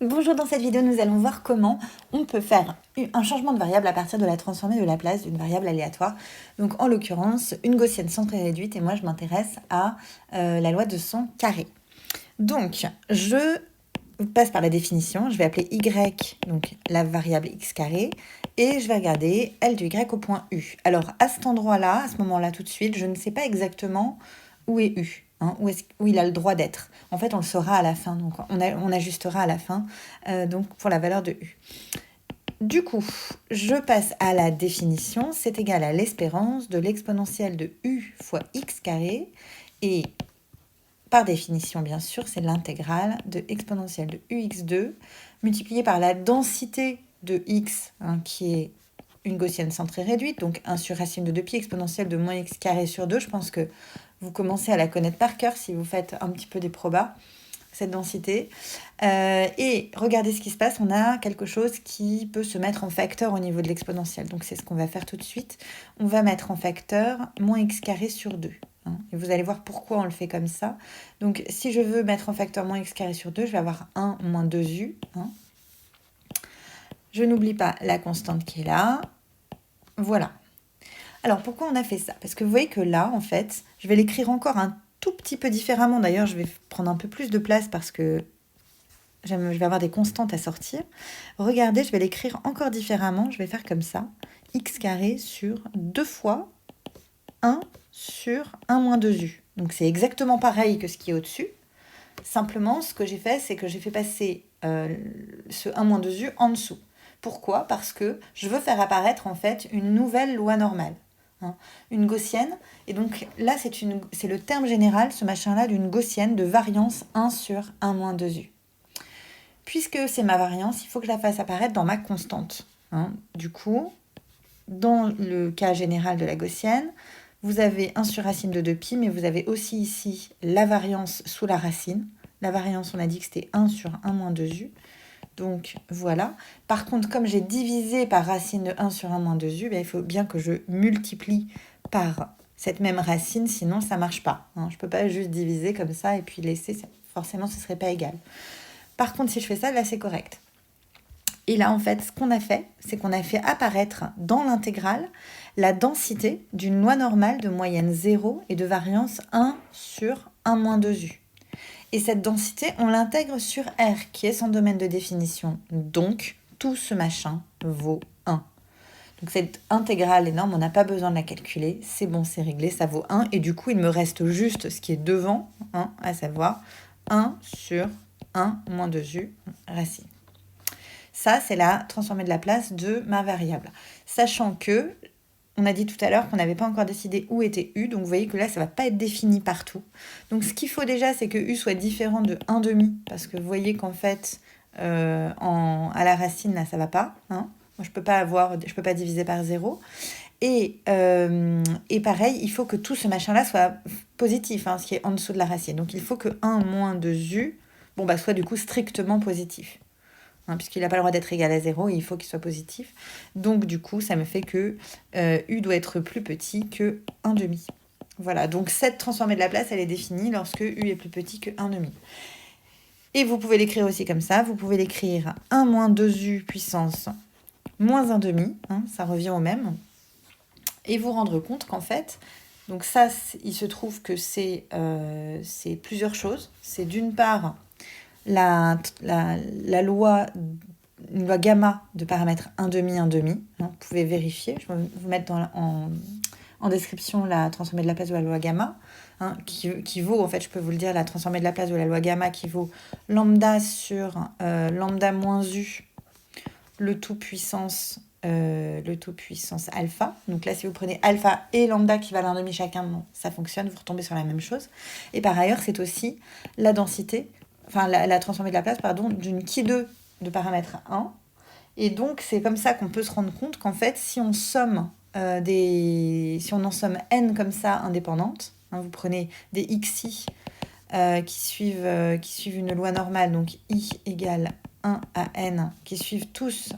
Bonjour, dans cette vidéo, nous allons voir comment on peut faire un changement de variable à partir de la transformée de Laplace d'une variable aléatoire. Donc en l'occurrence, une gaussienne centrée réduite et moi je m'intéresse à la loi de son carré. Donc je passe par la définition, je vais appeler y, donc la variable x carré, et je vais regarder L de y au point U. Alors à cet endroit-là, à ce moment-là tout de suite, je ne sais pas exactement où est U, hein, où il a le droit d'être. En fait, on le saura à la fin, donc on ajustera à la fin donc pour la valeur de U. Du coup, je passe à la définition, c'est égal à l'espérance de l'exponentielle de U fois x carré, et par définition, bien sûr, c'est l'intégrale de exponentielle de ux2 multipliée par la densité de x, hein, qui est une gaussienne centrée réduite, donc 1 sur racine de 2pi exponentielle de moins x carré sur 2. Je pense que vous commencez à la connaître par cœur si vous faites un petit peu des probas, cette densité. Et regardez ce qui se passe, on a quelque chose qui peut se mettre en facteur au niveau de l'exponentielle. Donc c'est ce qu'on va faire tout de suite. On va mettre en facteur moins x carré sur 2. Et vous allez voir pourquoi on le fait comme ça. Donc si je veux mettre en facteur moins x carré sur 2, je vais avoir 1 moins 2u. Je n'oublie pas la constante qui est là. Voilà. Alors pourquoi on a fait ça? Parce que vous voyez que là, en fait, je vais l'écrire encore un tout petit peu différemment. D'ailleurs, je vais prendre un peu plus de place parce que je vais avoir des constantes à sortir. Regardez, je vais l'écrire encore différemment. Je vais faire comme ça. X carré sur 2 fois 1 sur 1 moins 2u. Donc c'est exactement pareil que ce qui est au-dessus. Simplement, ce que j'ai fait, c'est que j'ai fait passer ce 1 moins 2u en dessous. Pourquoi? Parce que je veux faire apparaître en fait une nouvelle loi normale. Une gaussienne. Et donc là, c'est le terme général, ce machin-là, d'une gaussienne de variance 1 sur 1 moins 2u. Puisque c'est ma variance, il faut que je la fasse apparaître dans ma constante. Du coup, dans le cas général de la gaussienne, vous avez 1 sur racine de 2pi, mais vous avez aussi ici la variance sous la racine. La variance, on a dit que c'était 1 sur 1 moins 2u. Donc voilà. Par contre, comme j'ai divisé par racine de 1 sur 1 moins 2u, il faut bien que je multiplie par cette même racine, sinon ça ne marche pas. Je ne peux pas juste diviser comme ça et puis laisser, forcément ce ne serait pas égal. Par contre, si je fais ça, là c'est correct. Et là, en fait, ce qu'on a fait, c'est qu'on a fait apparaître dans l'intégrale la densité d'une loi normale de moyenne 0 et de variance 1 sur 1 moins 2u. Et cette densité, on l'intègre sur R, qui est son domaine de définition. Donc, tout ce machin vaut 1. Donc cette intégrale énorme, on n'a pas besoin de la calculer. C'est bon, c'est réglé, ça vaut 1. Et du coup, il me reste juste ce qui est devant, à savoir 1 sur 1 moins 2u racine. Ça, c'est la transformée de Laplace de ma variable. Sachant que, on a dit tout à l'heure qu'on n'avait pas encore décidé où était U, donc vous voyez que là, ça ne va pas être défini partout. Donc ce qu'il faut déjà, c'est que U soit différent de 1,5, parce que vous voyez qu'en fait, à la racine, là, ça ne va pas. Moi, je ne peux pas diviser par 0. Et pareil, il faut que tout ce machin-là soit positif, ce qui est en dessous de la racine. Donc il faut que 1 moins 2U soit du coup strictement positif. Puisqu'il n'a pas le droit d'être égal à 0, il faut qu'il soit positif. Donc du coup, ça me fait que U doit être plus petit que 1,5. Voilà, donc cette transformée de Laplace, elle est définie lorsque U est plus petit que 1,5. Et vous pouvez l'écrire aussi comme ça, vous pouvez l'écrire 1 moins 2U puissance moins 1,5, ça revient au même. Et vous rendre compte qu'en fait, donc ça, il se trouve que c'est plusieurs choses. C'est d'une part la loi, une loi gamma de paramètres 1,5, 1,5. Vous pouvez vérifier. Je vais vous mettre en description la transformée de Laplace de la loi gamma, qui vaut, en fait, je peux vous le dire, la transformée de Laplace de la loi gamma qui vaut lambda sur lambda moins u, le tout puissance alpha. Donc là, si vous prenez alpha et lambda qui valent 1,5 chacun, ça fonctionne, vous retombez sur la même chose. Et par ailleurs, c'est aussi la densité, la transformée de Laplace, d'une qui2 de paramètre 1. Et donc, c'est comme ça qu'on peut se rendre compte qu'en fait, si on en somme n comme ça indépendantes, vous prenez des xi qui suivent une loi normale, donc i égale 1 à n, qui suivent tous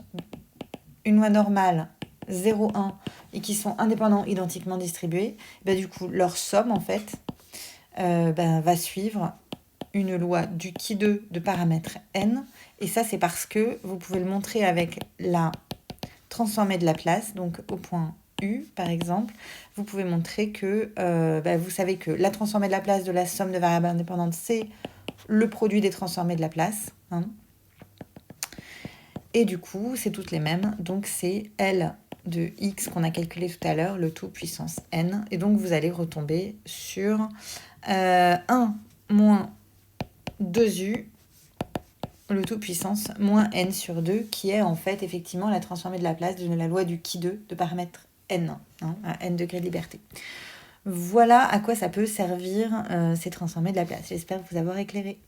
une loi normale 0, 1 et qui sont indépendants identiquement distribués, du coup, leur somme, en fait, va suivre une loi du qui2 de paramètre n Et ça, c'est parce que vous pouvez le montrer avec la transformée de Laplace, donc au point U, par exemple. Vous pouvez montrer que vous savez que la transformée de Laplace de la somme de variables indépendantes, c'est le produit des transformées de Laplace. Hein. Et du coup, c'est toutes les mêmes. Donc, c'est L de x qu'on a calculé tout à l'heure, le tout puissance n. Et donc, vous allez retomber sur 1 moins 2u, le tout puissance moins n sur 2, qui est en fait effectivement la transformée de Laplace de la loi du qui2 de paramètre n, hein, à n degrés de liberté. Voilà à quoi ça peut servir ces transformées de Laplace. J'espère vous avoir éclairé.